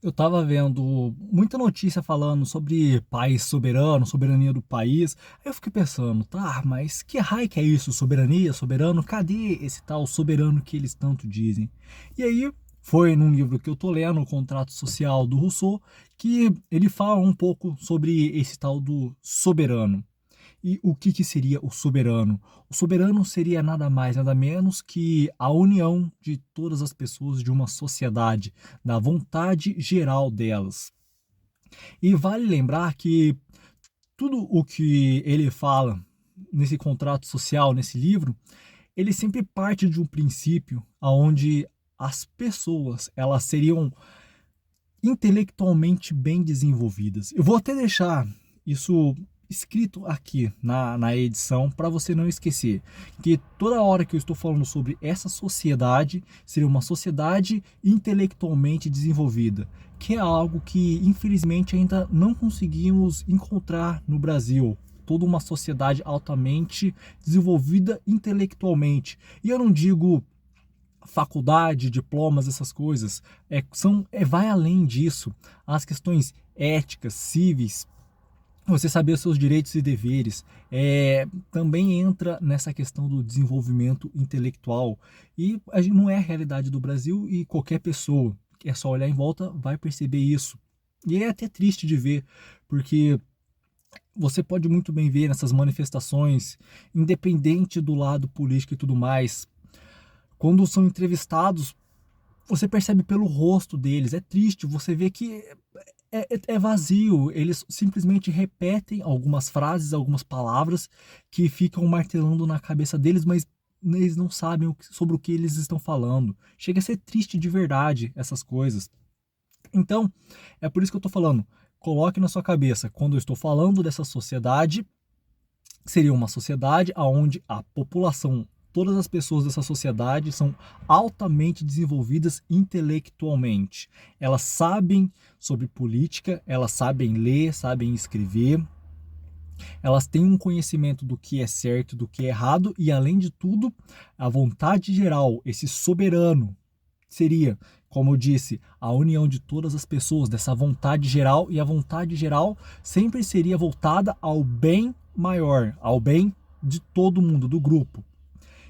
Eu estava vendo muita notícia falando sobre país soberano, soberania do país. Aí eu fiquei pensando, tá, mas que raio que é isso? Soberania, soberano? Cadê esse tal soberano que eles tanto dizem? E aí foi num livro que eu tô lendo, O Contrato Social do Rousseau, que ele fala um pouco sobre esse tal do soberano. E o que seria o soberano? O soberano seria nada mais, nada menos que a união de todas as pessoas de uma sociedade, da vontade geral delas. E vale lembrar que tudo o que ele fala nesse contrato social, nesse livro, ele sempre parte de um princípio onde as pessoas elas seriam intelectualmente bem desenvolvidas. Eu vou até deixar isso escrito aqui na edição para você não esquecer que toda hora que eu estou falando sobre essa sociedade seria uma sociedade intelectualmente desenvolvida, que é algo que infelizmente ainda não conseguimos encontrar no Brasil. Toda uma sociedade altamente desenvolvida intelectualmente. E eu não digo faculdade, diplomas, essas coisas, vai além disso. As questões éticas, cíveis, você saber os seus direitos e deveres, também entra nessa questão do desenvolvimento intelectual. E a gente não é a realidade do Brasil e qualquer pessoa, é só olhar em volta, vai perceber isso. E é até triste de ver, porque você pode muito bem ver nessas manifestações, independente do lado político e tudo mais, quando são entrevistados, você percebe pelo rosto deles, é triste, você vê que é vazio, eles simplesmente repetem algumas frases, algumas palavras que ficam martelando na cabeça deles, mas eles não sabem sobre o que eles estão falando. Chega a ser triste de verdade essas coisas. Então, é por isso que eu estou falando, coloque na sua cabeça, quando eu estou falando dessa sociedade, seria uma sociedade onde a população, todas as pessoas dessa sociedade são altamente desenvolvidas intelectualmente. Elas sabem sobre política, elas sabem ler, sabem escrever, elas têm um conhecimento do que é certo, do que é errado e, além de tudo, a vontade geral, esse soberano, seria, como eu disse, a união de todas as pessoas, dessa vontade geral, e a vontade geral sempre seria voltada ao bem maior, ao bem de todo mundo, do grupo.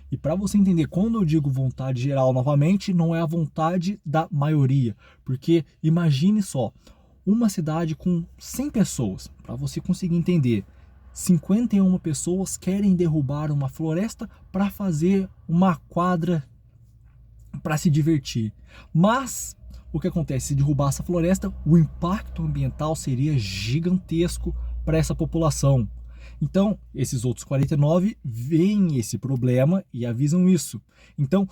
E para você entender, quando eu digo vontade geral novamente, não é a vontade da maioria, porque imagine só, uma cidade com 100 pessoas, para você conseguir entender, 51 pessoas querem derrubar uma floresta para fazer uma quadra para se divertir. Mas o que acontece? Se derrubar essa floresta, o impacto ambiental seria gigantesco para essa população. Então, esses outros 49 veem esse problema e avisam isso. Então,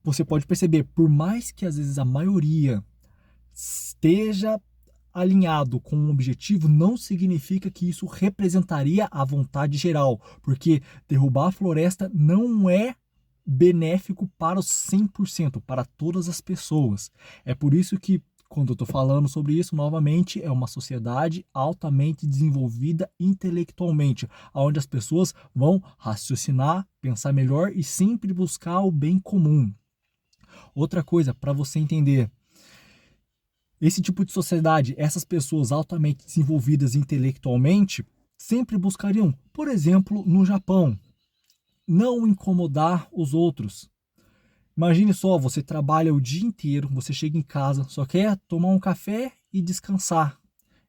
você pode perceber, por mais que às vezes a maioria esteja alinhado com um objetivo, não significa que isso representaria a vontade geral, porque derrubar a floresta não é benéfico para os 100%, para todas as pessoas. É por isso que, quando eu estou falando sobre isso, novamente, é uma sociedade altamente desenvolvida intelectualmente, onde as pessoas vão raciocinar, pensar melhor e sempre buscar o bem comum. Outra coisa, para você entender, esse tipo de sociedade, essas pessoas altamente desenvolvidas intelectualmente, sempre buscariam, por exemplo, no Japão, não incomodar os outros. Imagine só, você trabalha o dia inteiro, você chega em casa, só quer tomar um café e descansar.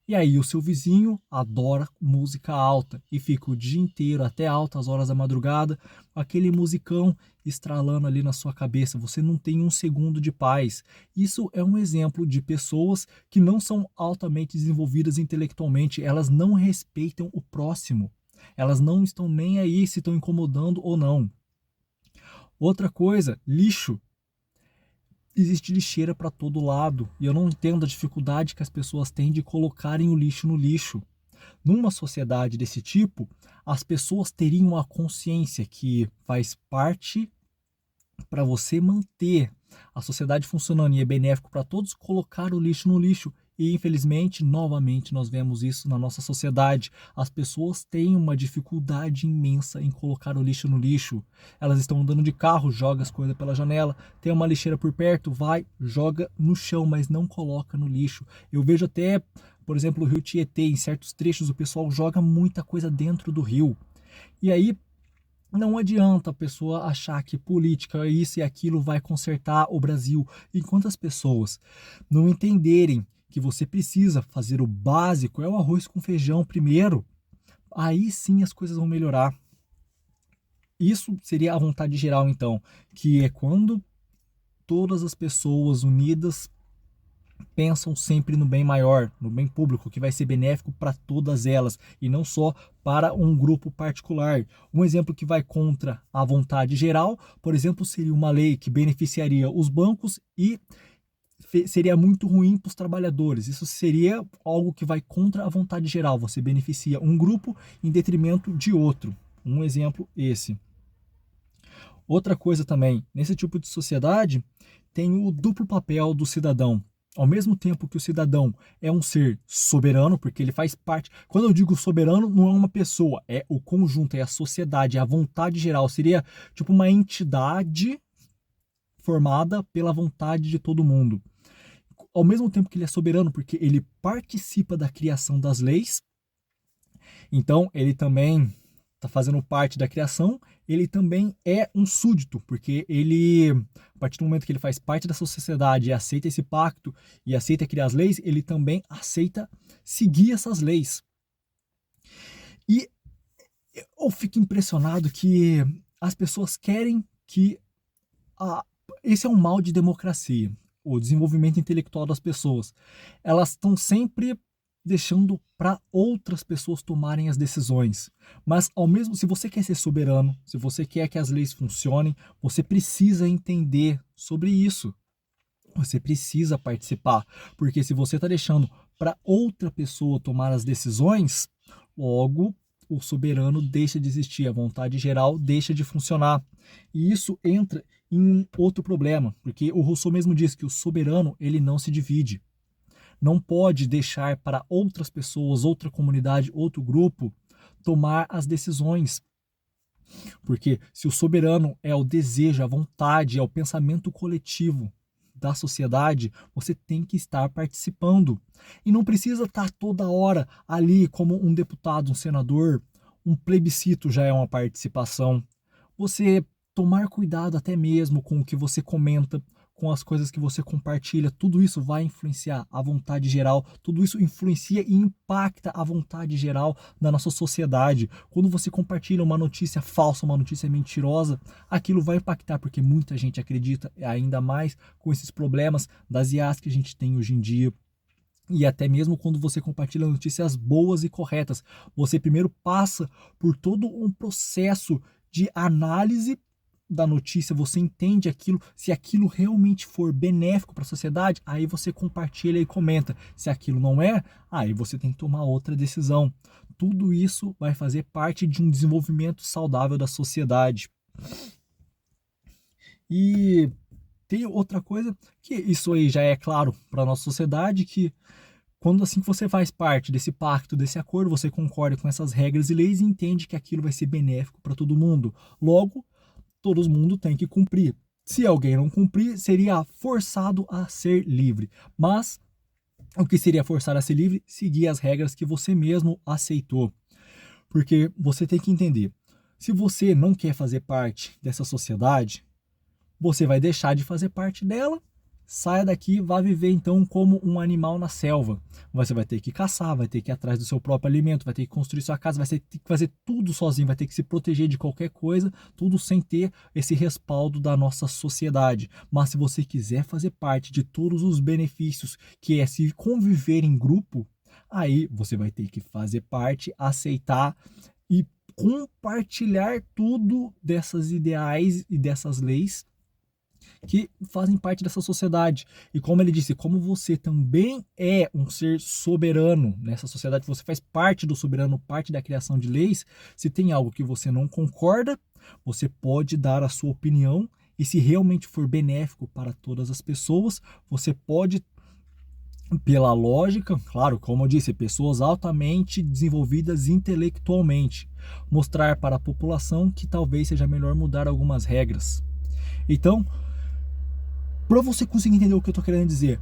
E aí o seu vizinho adora música alta e fica o dia inteiro até altas horas da madrugada, com aquele musicão estralando ali na sua cabeça. Você não tem um segundo de paz. Isso é um exemplo de pessoas que não são altamente desenvolvidas intelectualmente. Elas não respeitam o próximo. Elas não estão nem aí se estão incomodando ou não. Outra coisa, lixo. Existe lixeira para todo lado e eu não entendo a dificuldade que as pessoas têm de colocarem o lixo no lixo. Numa sociedade desse tipo, as pessoas teriam a consciência que faz parte para você manter a sociedade funcionando e é benéfico para todos colocar o lixo no lixo E infelizmente, novamente, nós vemos isso na nossa sociedade. As pessoas têm uma dificuldade imensa em colocar o lixo no lixo. Elas estão andando de carro, joga as coisas pela janela, tem uma lixeira por perto, vai, joga no chão, mas não coloca no lixo. Eu vejo até, por exemplo, o rio Tietê, em certos trechos o pessoal joga muita coisa dentro do rio. E aí não adianta a pessoa achar que política, isso e aquilo vai consertar o Brasil, enquanto as pessoas não entenderem que você precisa fazer o básico, é o arroz com feijão primeiro, aí sim as coisas vão melhorar. Isso seria a vontade geral, então, que é quando todas as pessoas unidas pensam sempre no bem maior, no bem público, que vai ser benéfico para todas elas e não só para um grupo particular. Um exemplo que vai contra a vontade geral, por exemplo, seria uma lei que beneficiaria os bancos e seria muito ruim para os trabalhadores. Isso seria algo que vai contra a vontade geral. Você beneficia um grupo em detrimento de outro. Um exemplo esse. Outra coisa também, nesse tipo de sociedade, tem o duplo papel do cidadão. Ao mesmo tempo que o cidadão é um ser soberano, porque ele faz parte. Quando eu digo soberano, não é uma pessoa, é o conjunto, é a sociedade, é a vontade geral. Seria tipo uma entidade formada pela vontade de todo mundo. Ao mesmo tempo que ele é soberano, porque ele participa da criação das leis, então ele também está fazendo parte da criação, ele também é um súdito, porque ele, a partir do momento que ele faz parte dessa sociedade e aceita esse pacto e aceita criar as leis, ele também aceita seguir essas leis. E eu fico impressionado que as pessoas querem que esse é um mal de democracia, o desenvolvimento intelectual das pessoas. Elas estão sempre deixando para outras pessoas tomarem as decisões. Mas ao mesmo, se você quer ser soberano, se você quer que as leis funcionem, você precisa entender sobre isso. Você precisa participar, porque se você está deixando para outra pessoa tomar as decisões, logo o soberano deixa de existir, a vontade geral deixa de funcionar. E isso entra em um outro problema, porque o Rousseau mesmo diz que o soberano ele não se divide. Não pode deixar para outras pessoas, outra comunidade, outro grupo tomar as decisões. Porque se o soberano é o desejo, a vontade, é o pensamento coletivo da sociedade, você tem que estar participando. E não precisa estar toda hora ali como um deputado, um senador, um plebiscito já é uma participação. Você tomar cuidado até mesmo com o que você comenta, com as coisas que você compartilha, tudo isso vai influenciar a vontade geral, tudo isso influencia e impacta a vontade geral da nossa sociedade. Quando você compartilha uma notícia falsa, uma notícia mentirosa, aquilo vai impactar, porque muita gente acredita, ainda mais com esses problemas das IAs que a gente tem hoje em dia. E até mesmo quando você compartilha notícias boas e corretas, você primeiro passa por todo um processo de análise da notícia, você entende aquilo, se aquilo realmente for benéfico para a sociedade, aí você compartilha e comenta. Se aquilo não é, aí você tem que tomar outra decisão. Tudo isso vai fazer parte de um desenvolvimento saudável da sociedade. E tem outra coisa, que isso aí já é claro para a nossa sociedade, que quando assim que você faz parte desse pacto, desse acordo, você concorda com essas regras e leis e entende que aquilo vai ser benéfico para todo mundo. Logo, todo mundo tem que cumprir. Se alguém não cumprir, seria forçado a ser livre. Mas o que seria forçado a ser livre? Seguir as regras que você mesmo aceitou. Porque você tem que entender, se você não quer fazer parte dessa sociedade, você vai deixar de fazer parte dela. Saia daqui, vá viver então como um animal na selva. Você vai ter que caçar, vai ter que ir atrás do seu próprio alimento, vai ter que construir sua casa, vai ter que fazer tudo sozinho, vai ter que se proteger de qualquer coisa, tudo sem ter esse respaldo da nossa sociedade. Mas se você quiser fazer parte de todos os benefícios, que é se conviver em grupo, aí você vai ter que fazer parte, aceitar e compartilhar tudo dessas ideais e dessas leis que fazem parte dessa sociedade. E como ele disse, como você também é um ser soberano nessa sociedade, você faz parte do soberano, parte da criação de leis, se tem algo que você não concorda, você pode dar a sua opinião e se realmente for benéfico para todas as pessoas, você pode pela lógica, claro, como eu disse, pessoas altamente desenvolvidas intelectualmente, mostrar para a população que talvez seja melhor mudar algumas regras. Então, para você conseguir entender o que eu estou querendo dizer,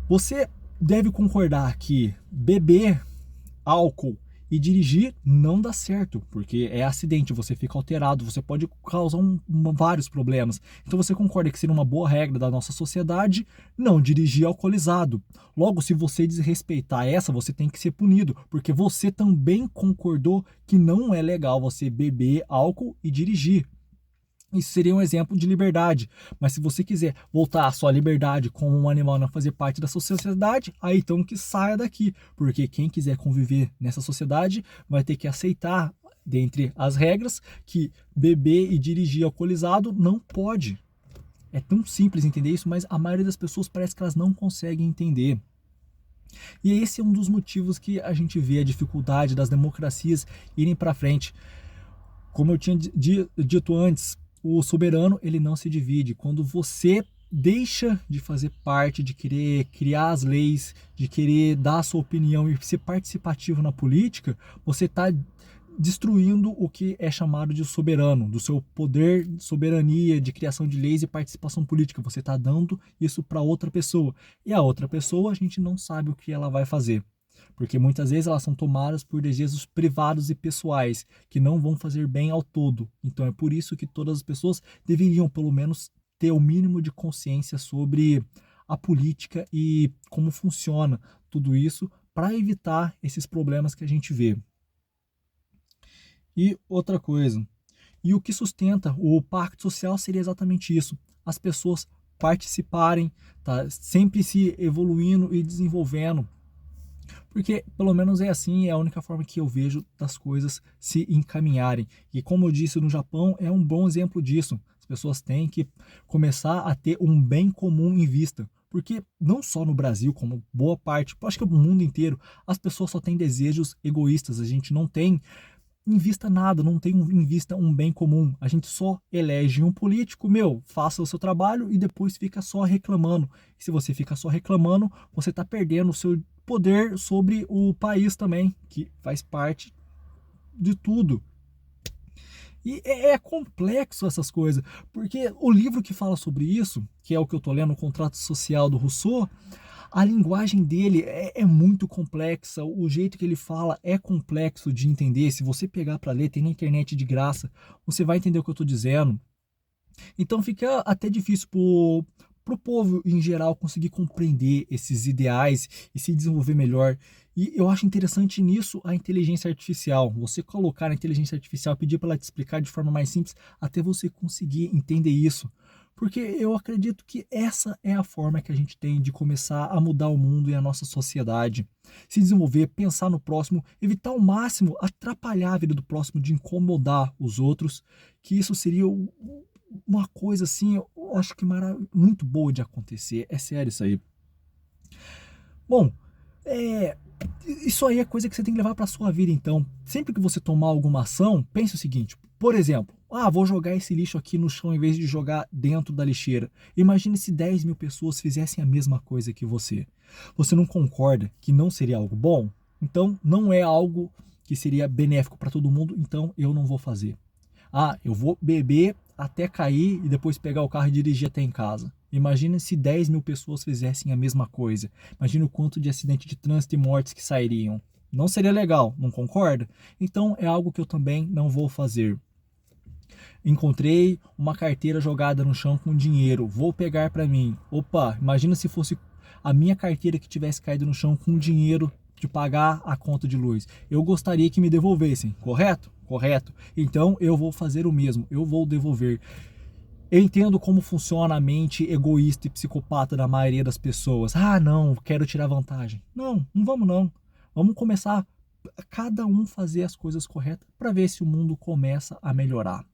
você deve concordar que beber álcool e dirigir não dá certo, porque é acidente, você fica alterado, você pode causar vários problemas. Então você concorda que seria uma boa regra da nossa sociedade não dirigir alcoolizado. Logo, se você desrespeitar essa, você tem que ser punido, porque você também concordou que não é legal você beber álcool e dirigir. Isso seria um exemplo de liberdade. Mas se você quiser voltar à sua liberdade como um animal não fazer parte da sua sociedade, aí então que saia daqui. Porque quem quiser conviver nessa sociedade vai ter que aceitar, dentre as regras, que beber e dirigir alcoolizado não pode. É tão simples entender isso, mas a maioria das pessoas parece que elas não conseguem entender. E esse é um dos motivos que a gente vê a dificuldade das democracias irem para frente. Como eu tinha dito antes, o soberano ele não se divide. Quando você deixa de fazer parte, de querer criar as leis, de querer dar a sua opinião e ser participativo na política, você está destruindo o que é chamado de soberano, do seu poder de soberania, de criação de leis e participação política. Você está dando isso para outra pessoa. E a outra pessoa, a gente não sabe o que ela vai fazer. Porque muitas vezes elas são tomadas por desejos privados e pessoais, que não vão fazer bem ao todo. Então é por isso que todas as pessoas deveriam, pelo menos, ter o mínimo de consciência sobre a política e como funciona tudo isso para evitar esses problemas que a gente vê. E outra coisa, e o que sustenta o pacto social seria exatamente isso: as pessoas participarem, tá sempre se evoluindo e desenvolvendo. Porque pelo menos é assim, é a única forma que eu vejo das coisas se encaminharem. E como eu disse, no Japão é um bom exemplo disso. As pessoas têm que começar a ter um bem comum em vista. Porque não só no Brasil, como boa parte, acho que no mundo inteiro, as pessoas só têm desejos egoístas. A gente não tem em vista nada, não tem em vista um bem comum. A gente só elege um político, faça o seu trabalho e depois fica só reclamando. E se você fica só reclamando, você está perdendo o seu poder sobre o país também, que faz parte de tudo. E é complexo essas coisas, porque o livro que fala sobre isso, que é o que eu estou lendo, o Contrato Social do Rousseau, a linguagem dele é muito complexa, o jeito que ele fala é complexo de entender. Se você pegar para ler, tem na internet de graça, você vai entender o que eu estou dizendo. Então fica até difícil pro povo em geral conseguir compreender esses ideais e se desenvolver melhor. E eu acho interessante nisso a inteligência artificial. Você colocar a inteligência artificial, pedir para ela te explicar de forma mais simples, até você conseguir entender isso. Porque eu acredito que essa é a forma que a gente tem de começar a mudar o mundo e a nossa sociedade. Se desenvolver, pensar no próximo, evitar ao máximo atrapalhar a vida do próximo, de incomodar os outros, que isso seria uma coisa assim, eu acho que muito boa de acontecer. É sério isso aí. Bom, isso aí é coisa que você tem que levar para sua vida, então. Sempre que você tomar alguma ação, pense o seguinte: por exemplo, vou jogar esse lixo aqui no chão em vez de jogar dentro da lixeira. Imagine se 10 mil pessoas fizessem a mesma coisa que você. Você não concorda que não seria algo bom? Então, não é algo que seria benéfico para todo mundo, então eu não vou fazer. Eu vou beber até cair e depois pegar o carro e dirigir até em casa. Imagina se 10 mil pessoas fizessem a mesma coisa. Imagina o quanto de acidente de trânsito e mortes que sairiam. Não seria legal, não concorda? Então é algo que eu também não vou fazer. Encontrei uma carteira jogada no chão com dinheiro. Vou pegar para mim. Opa, imagina se fosse a minha carteira que tivesse caído no chão com dinheiro de pagar a conta de luz. Eu gostaria que me devolvessem, correto? Correto. Então eu vou fazer o mesmo, eu vou devolver. Eu entendo como funciona a mente egoísta e psicopata da maioria das pessoas. Não, quero tirar vantagem. Não, não vamos não. Vamos começar a cada um fazer as coisas corretas para ver se o mundo começa a melhorar.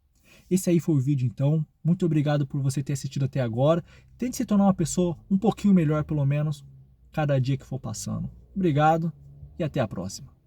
Esse aí foi o vídeo então. Muito obrigado por você ter assistido até agora. Tente se tornar uma pessoa um pouquinho melhor, pelo menos, cada dia que for passando. Obrigado e até a próxima.